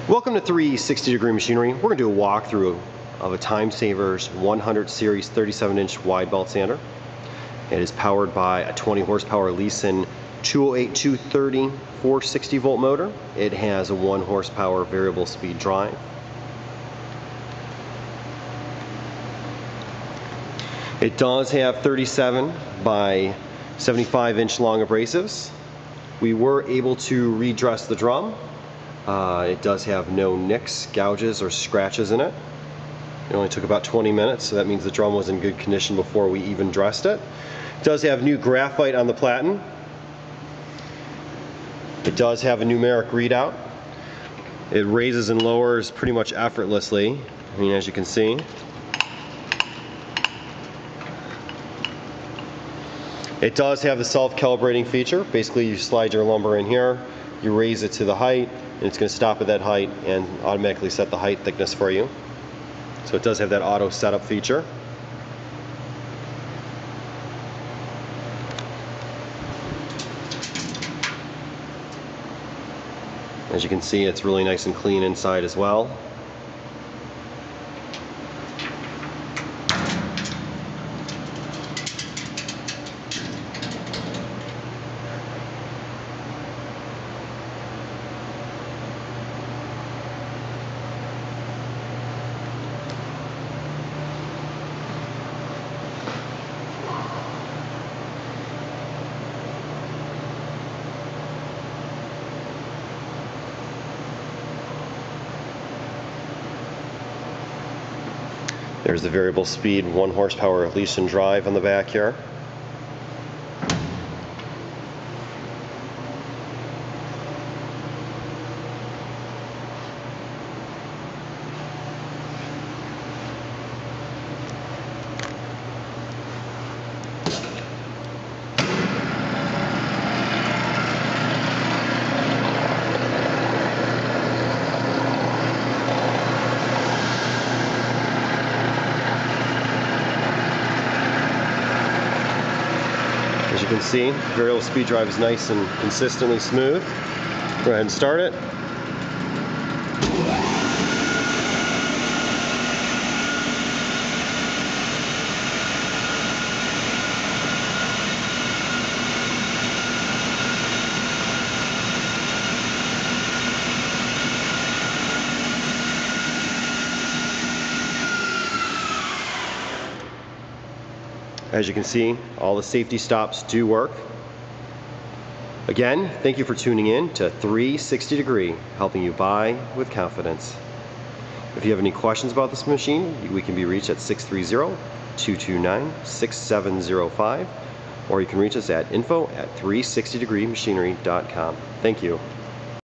Welcome to 360 Degree Machinery. We're going to do a walkthrough of a Timesavers 100 series 37-inch wide belt sander. It is powered by a 20 horsepower Leeson 208 230 460 volt motor. It has a 1 horsepower variable speed drive. It does have 37 by 75 inch long abrasives. We were able to redress the drum. It does have no nicks, gouges, or scratches in it. It only took about 20 minutes, so that means the drum was in good condition before we even dressed it. It does have new graphite on the platen. It does have a numeric readout. It raises and lowers pretty much effortlessly, as you can see. It does have the self-calibrating feature. Basically, you slide your lumber in here, you raise it to the height, and it's going to stop at that height and automatically set the height thickness for you. So it does have that auto setup feature. As you can see, it's really nice and clean inside as well. There's the variable speed 1 horsepower Leeson drive on the back here. As you can see, variable speed drive is nice and consistently smooth. Go ahead and start it. As you can see, all the safety stops do work. Again, thank you for tuning in to 360 Degree, helping you buy with confidence. If you have any questions about this machine, we can be reached at 630-229-6705, or you can reach us at info@360degreemachinery.com. Thank you.